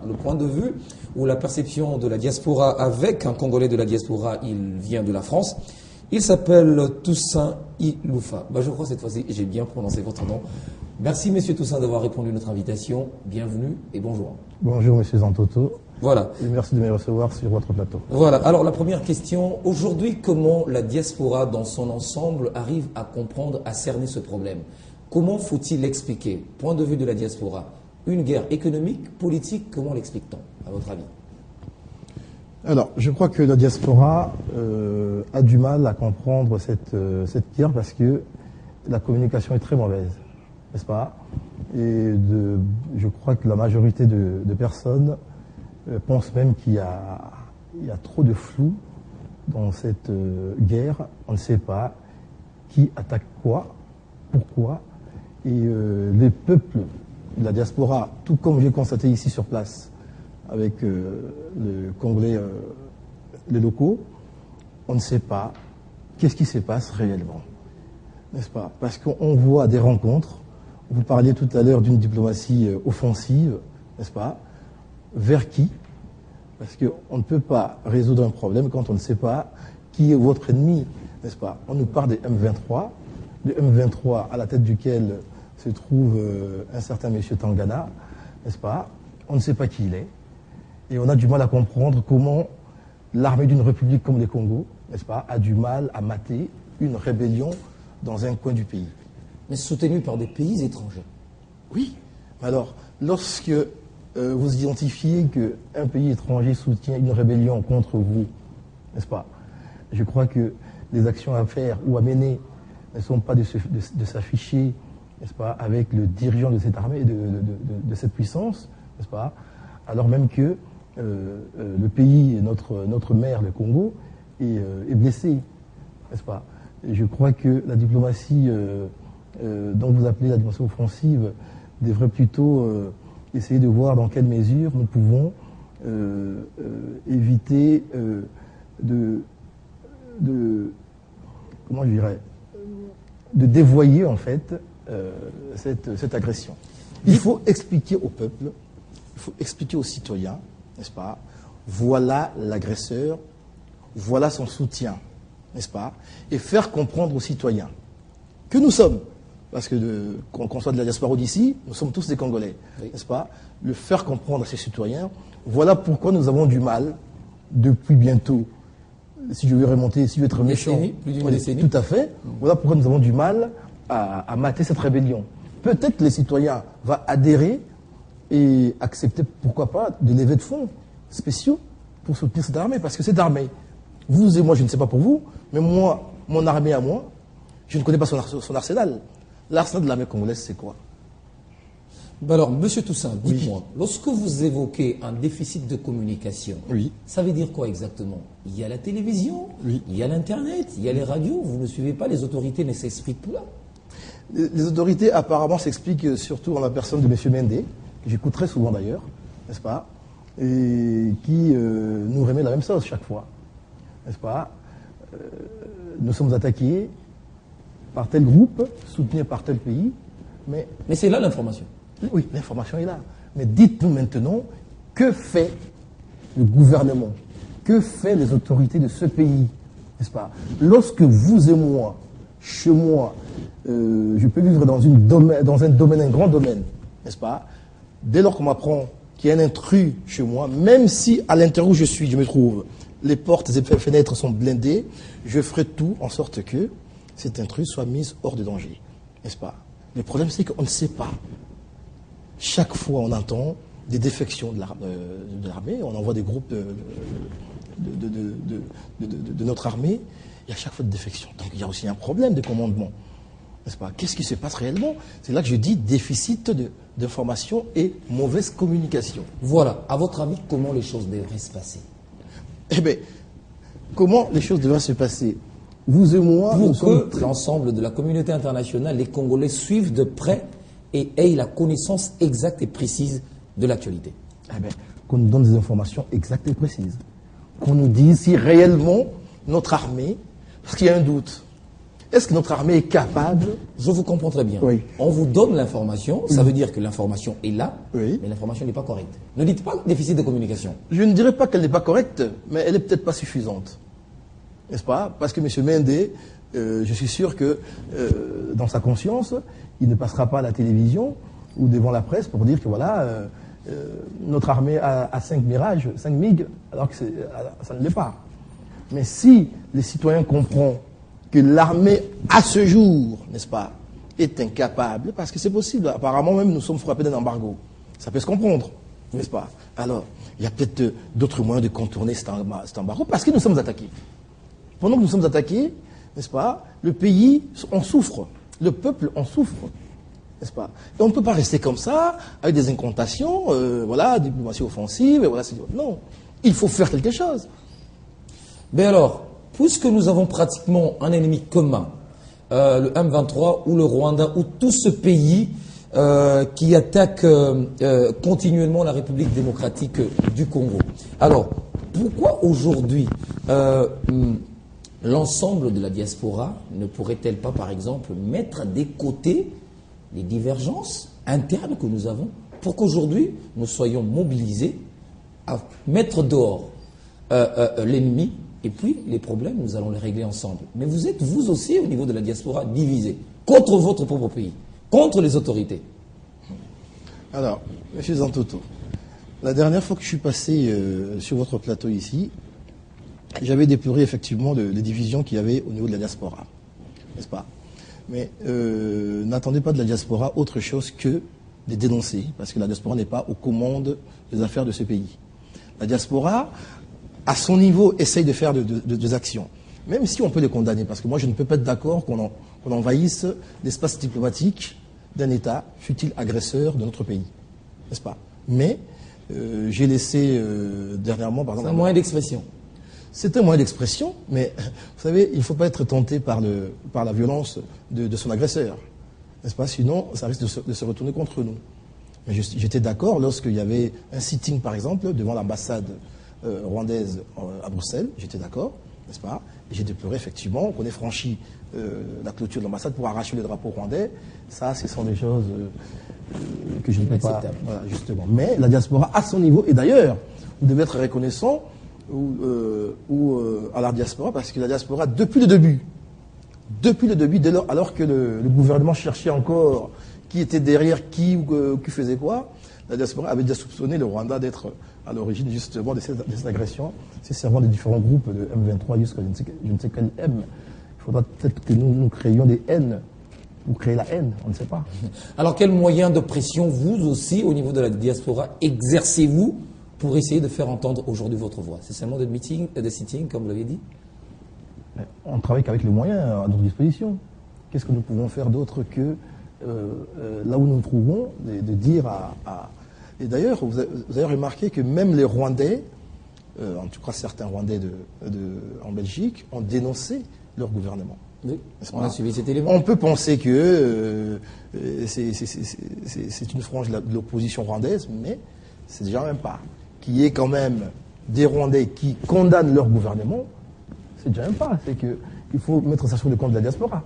le point de vue ou la perception de la diaspora avec un Congolais de la diaspora, il vient de la France. Il s'appelle Toussaint Iloufa. Je crois que cette fois-ci, j'ai bien prononcé votre nom. Merci, Monsieur Toussaint, d'avoir répondu à notre invitation. Bienvenue et bonjour. Bonjour, Monsieur Zantoto. Voilà. Et merci de me recevoir sur votre plateau. Voilà. Alors, la première question. Aujourd'hui, comment la diaspora dans son ensemble arrive à comprendre, à cerner ce problème? Comment faut-il l'expliquer? Point de vue de la diaspora. Une guerre économique, politique, comment l'explique-t-on, à votre avis? Alors, je crois que la diaspora a du mal à comprendre cette guerre parce que la communication est très mauvaise, n'est-ce pas? Et je crois que la majorité de personnes pensent même qu'il y a trop de flou dans cette guerre. On ne sait pas qui attaque quoi, pourquoi. Et les peuples de la diaspora, tout comme j'ai constaté ici sur place, avec les Congolais, les locaux, on ne sait pas qu'est-ce qui se passe réellement, n'est-ce pas? Parce qu'on voit des rencontres, vous parliez tout à l'heure d'une diplomatie offensive, n'est-ce pas? Vers qui? Parce qu'on ne peut pas résoudre un problème quand on ne sait pas qui est votre ennemi, n'est-ce pas? On nous parle des M23, le M23 à la tête duquel se trouve un certain monsieur Tangana, n'est-ce pas? On ne sait pas qui il est. Et on a du mal à comprendre comment l'armée d'une république comme le Congo, n'est-ce pas, a du mal à mater une rébellion dans un coin du pays. Mais soutenue par des pays étrangers. Oui. Alors, lorsque vous identifiez qu'un pays étranger soutient une rébellion contre vous, n'est-ce pas, je crois que les actions à faire ou à mener ne sont pas de s'afficher, n'est-ce pas, avec le dirigeant de cette armée, de cette puissance, n'est-ce pas, alors même que le pays, notre mère, le Congo, est blessé, n'est-ce pas? Et je crois que la diplomatie dont vous appelez la diplomatie offensive devrait plutôt essayer de voir dans quelle mesure nous pouvons éviter comment je dirais, de dévoyer en fait cette agression. Il faut expliquer au peuple, il faut expliquer aux citoyens, n'est-ce pas, voilà l'agresseur, voilà son soutien, n'est-ce pas, et faire comprendre aux citoyens que nous sommes, parce que qu'on soit de la diaspora d'ici, nous sommes tous des Congolais, oui, n'est-ce pas, le faire comprendre à ces citoyens, voilà pourquoi nous avons du mal, depuis bientôt, si je veux remonter, si je veux être méchant, plus d'une décennie. Tout à fait, voilà pourquoi nous avons du mal à mater cette rébellion. Peut-être les citoyens vont adhérer et accepter, pourquoi pas, des levées de fonds spéciaux pour soutenir cette armée. Parce que cette armée, vous et moi, je ne sais pas pour vous, mais moi, mon armée à moi, je ne connais pas son arsenal. L'arsenal de l'armée congolaise, c'est quoi? Alors, Monsieur Toussaint, dites-moi, oui, lorsque vous évoquez un déficit de communication, oui, ça veut dire quoi exactement? Il y a la télévision, oui, il y a l'Internet, il y a les radios, vous ne suivez pas, les autorités ne s'expliquent plus là? Les autorités, apparemment, s'expliquent surtout en la personne de M. Mendé, que j'écoute très souvent d'ailleurs, n'est-ce pas, et qui nous remet la même chose chaque fois, n'est-ce pas. Nous sommes attaqués par tel groupe, soutenus par tel pays, mais c'est là l'information. Oui, l'information est là. Mais dites-nous maintenant, que fait le gouvernement? Que fait les autorités de ce pays, n'est-ce pas? Lorsque vous et moi, chez moi, je peux vivre dans un grand domaine, n'est-ce pas? Dès lors qu'on m'apprend qu'il y a un intrus chez moi, même si à l'intérieur où je me trouve, les portes et les fenêtres sont blindées, je ferai tout en sorte que cet intrus soit mis hors de danger, n'est-ce pas? Le problème, c'est qu'on ne sait pas. Chaque fois, on entend des défections de l'armée, on envoie des groupes de notre armée, il y a chaque fois des défections. Donc il y a aussi un problème de commandement, n'est-ce pas? Qu'est-ce qui se passe réellement? C'est là que je dis déficit d'information et mauvaise communication. Voilà. À votre avis, comment les choses devraient se passer? Eh bien, comment les choses devraient se passer? Vous et moi... Pour que l'ensemble de la communauté internationale, les Congolais suivent de près et aient la connaissance exacte et précise de l'actualité. Eh bien, qu'on nous donne des informations exactes et précises. Qu'on nous dise si réellement notre armée, parce qu'il y a un doute, est-ce que notre armée est capable? Je vous comprends très bien. Oui. On vous donne l'information, ça veut dire que l'information est là, Oui. mais l'information n'est pas correcte. Ne dites pas déficit de communication. Je ne dirais pas qu'elle n'est pas correcte, mais elle n'est peut-être pas suffisante. N'est-ce pas? Parce que M. Mende, je suis sûr que dans sa conscience, il ne passera pas à la télévision ou devant la presse pour dire que voilà, notre armée a 5 Mirages, 5 MiG, alors que ça ne l'est pas. Mais si les citoyens comprennent que l'armée, à ce jour, n'est-ce pas, est incapable, parce que c'est possible, apparemment même nous sommes frappés d'un embargo, ça peut se comprendre, n'est-ce pas? Alors, il y a peut-être d'autres moyens de contourner cet embargo, parce que nous sommes attaqués. Pendant que nous sommes attaqués, n'est-ce pas, le pays en souffre, le peuple en souffre, n'est-ce pas? Et on ne peut pas rester comme ça, avec des incantations, voilà, diplomatie offensive, et voilà, non, il faut faire quelque chose. Mais alors, puisque nous avons pratiquement un ennemi commun, le M23 ou le Rwanda ou tout ce pays qui attaque continuellement la République démocratique du Congo. Alors, pourquoi aujourd'hui l'ensemble de la diaspora ne pourrait-elle pas, par exemple, mettre des côtés les divergences internes que nous avons pour qu'aujourd'hui nous soyons mobilisés à mettre dehors l'ennemi? Et puis, les problèmes, nous allons les régler ensemble. Mais vous êtes, vous aussi, au niveau de la diaspora, divisés contre votre propre pays, contre les autorités. Alors, M. Zantoto, la dernière fois que je suis passé sur votre plateau ici, j'avais déploré effectivement les divisions qu'il y avait au niveau de la diaspora. N'est-ce pas? Mais n'attendez pas de la diaspora autre chose que de dénoncer, parce que la diaspora n'est pas aux commandes des affaires de ce pays. La diaspora, à son niveau, essaye de faire des actions. Même si on peut les condamner, parce que moi je ne peux pas être d'accord qu'on envahisse l'espace diplomatique d'un État, fût-il agresseur de notre pays. N'est-ce pas? Mais j'ai laissé dernièrement, par exemple... C'est un moyen d'expression. C'est un moyen d'expression, mais vous savez, il ne faut pas être tenté par la violence de son agresseur. N'est-ce pas? Sinon, ça risque de se retourner contre nous. Mais j'étais d'accord lorsqu'il y avait un sitting, par exemple, devant l'ambassade rwandaise à Bruxelles, j'étais d'accord, n'est-ce pas? Et j'ai déploré effectivement qu'on ait franchi la clôture de l'ambassade pour arracher le drapeau rwandais. Ça, ce sont des choses que je ne peux pas... Voilà, justement. Mais la diaspora à son niveau, et d'ailleurs, vous devez être reconnaissant à la diaspora, parce que la diaspora, depuis le début, alors que le gouvernement cherchait encore qui était derrière qui faisait quoi, la diaspora avait déjà soupçonné le Rwanda d'être à l'origine justement de cette agression, se servant des différents groupes de M23 jusqu'à je ne sais quel M. Il faudra peut-être que nous créions des haines, ou créer la haine, on ne sait pas. Alors quels moyens de pression, vous aussi, au niveau de la diaspora, exercez-vous pour essayer de faire entendre aujourd'hui votre voix? C'est seulement des meetings, des sittings, comme vous l'avez dit? On travaille qu'avec les moyens à notre disposition. Qu'est-ce que nous pouvons faire d'autre que, là où nous nous trouvons, de dire Et d'ailleurs, vous avez remarqué que même les Rwandais, en tout cas certains Rwandais en Belgique, ont dénoncé leur gouvernement. Oui, on a suivi cet élément. On peut penser que c'est une frange de l'opposition rwandaise, mais c'est déjà même pas. Qu'il y ait quand même des Rwandais qui condamnent leur gouvernement, c'est déjà même pas. C'est qu'il faut mettre ça sur le compte de la diaspora.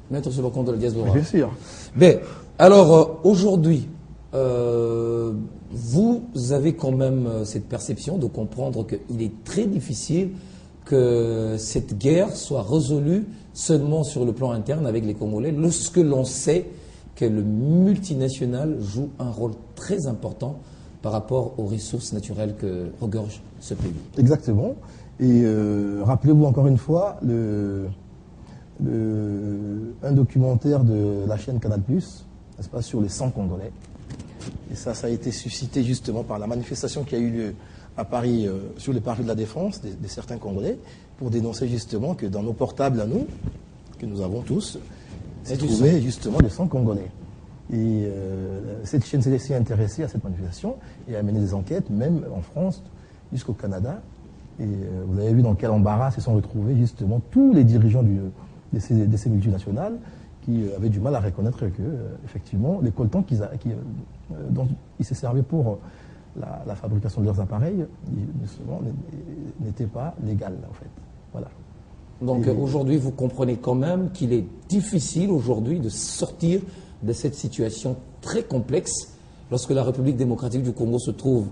Mettre sur le compte de la diaspora. Bien sûr. Mais, alors, aujourd'hui, vous avez quand même cette perception de comprendre qu'il est très difficile que cette guerre soit résolue seulement sur le plan interne avec les Congolais, lorsque l'on sait que le multinational joue un rôle très important par rapport aux ressources naturelles que regorge ce pays. Exactement. Et rappelez-vous encore une fois un documentaire de la chaîne Canal+, n'est-ce pas, sur les 100 Congolais. Et ça a été suscité justement par la manifestation qui a eu lieu à Paris, sur les parvis de la Défense, de certains Congolais, pour dénoncer justement que dans nos portables à nous, que nous avons tous, s'est trouvé justement les 100 Congolais. Et cette chaîne s'est intéressée à cette manifestation et a mené des enquêtes, même en France, jusqu'au Canada. Et vous avez vu dans quel embarras se sont retrouvés justement tous les dirigeants de ces multinationales qui avaient du mal à reconnaître que, effectivement, les coltans dont ils se servaient pour la fabrication de leurs appareils, n'étaient pas légales, en fait. Voilà. Donc aujourd'hui, vous comprenez quand même qu'il est difficile aujourd'hui de sortir de cette situation très complexe lorsque la République démocratique du Congo se trouve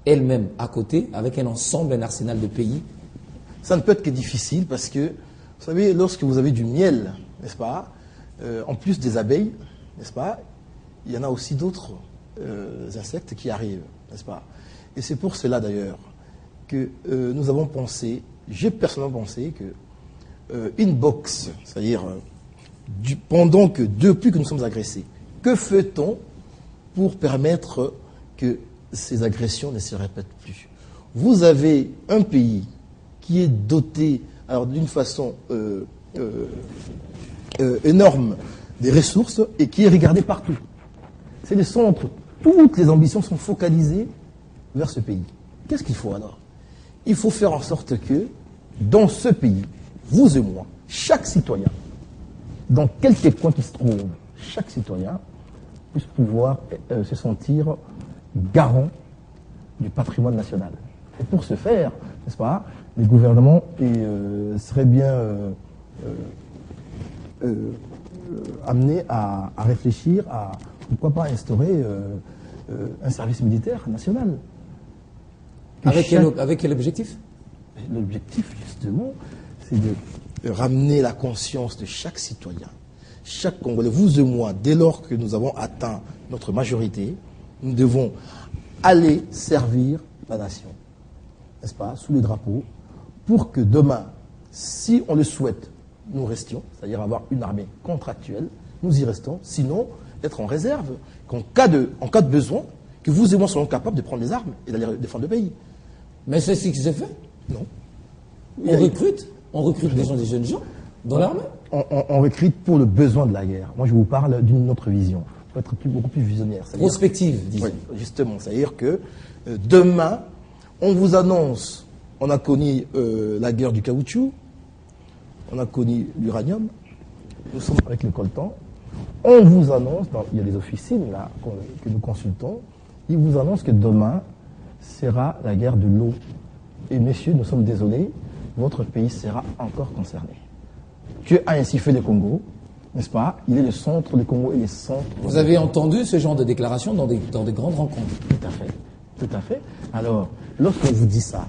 elle-même à côté, avec un ensemble, un arsenal de pays. Ça ne peut être que difficile parce que, vous savez, lorsque vous avez du miel, n'est-ce pas, en plus des abeilles, n'est-ce pas, il y en a aussi d'autres insectes qui arrivent, n'est-ce pas. Et c'est pour cela d'ailleurs que nous avons pensé, j'ai personnellement pensé que une box, c'est-à-dire pendant que depuis que nous sommes agressés, que fait-on pour permettre que ces agressions ne se répètent plus? Vous avez un pays qui est doté, alors d'une façon énorme, des ressources et qui est regardé partout. C'est le centre. Toutes les ambitions sont focalisées vers ce pays. Qu'est-ce qu'il faut alors? Il faut faire en sorte que, dans ce pays, vous et moi, chaque citoyen, dans quelque coin qu'il se trouve, chaque citoyen puisse pouvoir se sentir garant du patrimoine national. Et pour ce faire, n'est-ce pas, les gouvernements seraient bien amenés à réfléchir à pourquoi pas instaurer un service militaire national. Avec quel objectif? L'objectif, justement, c'est de ramener la conscience de chaque citoyen, chaque Congolais, vous et moi, dès lors que nous avons atteint notre majorité, nous devons aller servir la nation, n'est-ce pas, sous les drapeaux, pour que demain, si on le souhaite, nous restions, c'est-à-dire avoir une armée contractuelle, nous y restons, sinon être en réserve, qu'en cas de besoin, que vous et moi soyons capables de prendre les armes et d'aller défendre le pays. Mais c'est ce qui s'est fait. Non. On recrute des jeunes gens dans l'armée. On recrute pour le besoin de la guerre. Moi, je vous parle d'une autre vision. Il faut être beaucoup plus visionnaire. Prospective, disons. Oui, justement. C'est-à-dire que demain, on vous annonce, on a connu la guerre du caoutchouc, on a connu l'uranium, nous sommes avec le coltan. On vous annonce, il y a des officines là que nous consultons, ils vous annoncent que demain sera la guerre de l'eau. Et messieurs, nous sommes désolés, votre pays sera encore concerné. Dieu a ainsi fait le Congo, n'est-ce pas? Il est le centre du Congo et le centre. Vous avez entendu ce genre de déclaration dans des grandes rencontres? Tout à fait, tout à fait. Alors, lorsqu'on vous dit ça,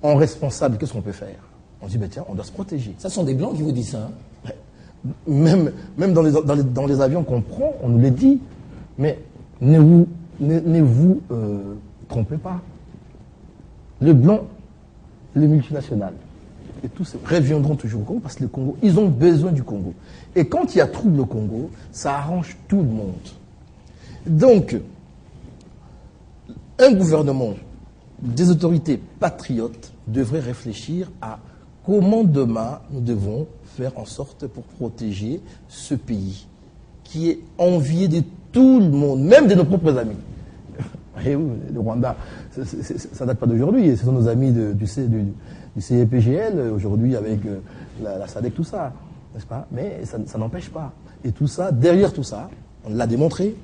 en responsable, qu'est-ce qu'on peut faire? On dit, ben tiens, on doit se protéger. Ça sont des blancs qui vous disent ça. Hein? Même dans les avions qu'on prend, on nous le dit. Mais ne vous trompez pas. Le blanc, les multinationales, et tous reviendront toujours au Congo parce que le Congo, ils ont besoin du Congo. Et quand il y a trouble au Congo, ça arrange tout le monde. Donc, un gouvernement, des autorités patriotes devraient réfléchir à comment demain nous devons faire en sorte pour protéger ce pays qui est envié de tout le monde, même de nos propres amis. Et oui, le Rwanda, ça date pas d'aujourd'hui, ce sont nos amis du CEPGL, aujourd'hui avec la SADC, tout ça, n'est-ce pas? Mais ça n'empêche pas. Et tout ça, derrière tout ça, on l'a démontré.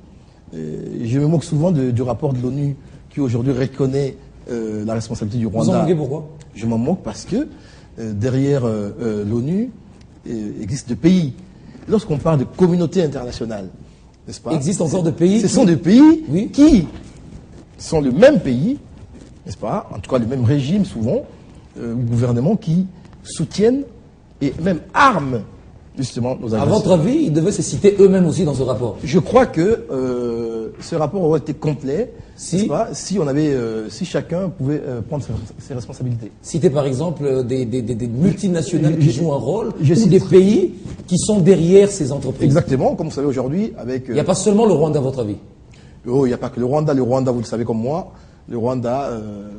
Je me moque souvent du rapport de l'ONU qui aujourd'hui reconnaît la responsabilité du Rwanda. Vous en moquez pourquoi? Je m'en moque parce que derrière l'ONU existe des pays. Lorsqu'on parle de communauté internationale, n'est-ce pas? Existe encore des pays. Ce sont des pays oui, qui sont le même pays, n'est-ce pas? En tout cas, le même régime souvent, ou gouvernement qui soutiennent et même arment justement nos agresseurs. À votre avis, ils devaient se citer eux-mêmes aussi dans ce rapport? Je crois que ce rapport aurait été complet si chacun pouvait prendre ses responsabilités. Citer par exemple des multinationales qui jouent un rôle, ou des pays qui sont derrière ces entreprises. Exactement, comme vous savez aujourd'hui avec... Il n'y a pas seulement le Rwanda à votre avis? Oh, il n'y a pas que le Rwanda. Le Rwanda, vous le savez comme moi, le Rwanda,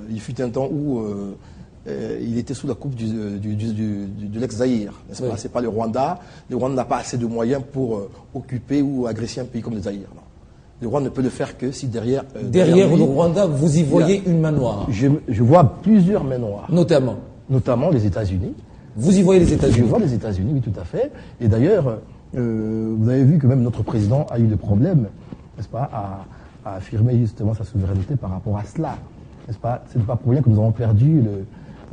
il fut un temps où il était sous la coupe de l'ex-Zaïre. Oui. Ce n'est pas le Rwanda. Le Rwanda n'a pas assez de moyens pour occuper ou agresser un pays comme le Zaïre. Non. Le Rwanda ne peut le faire que si derrière... derrière le Rwanda, vous y voyez une main noire? Je vois plusieurs mains noires. Notamment les États-Unis. Vous y voyez les États-Unis? Je vois les États-Unis, oui, tout à fait. Et d'ailleurs, vous avez vu que même notre président a eu le problème, n'est-ce pas, à affirmer justement sa souveraineté par rapport à cela. N'est-ce pas? Ce n'est pas pour rien que nous avons perdu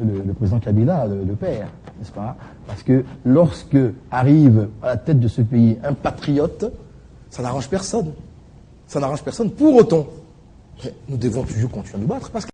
le président Kabila, le père. n'est-ce pas? Parce que lorsque arrive à la tête de ce pays un patriote, ça n'arrange personne. Ça n'arrange personne. Pour autant, nous devons toujours continuer à nous battre parce que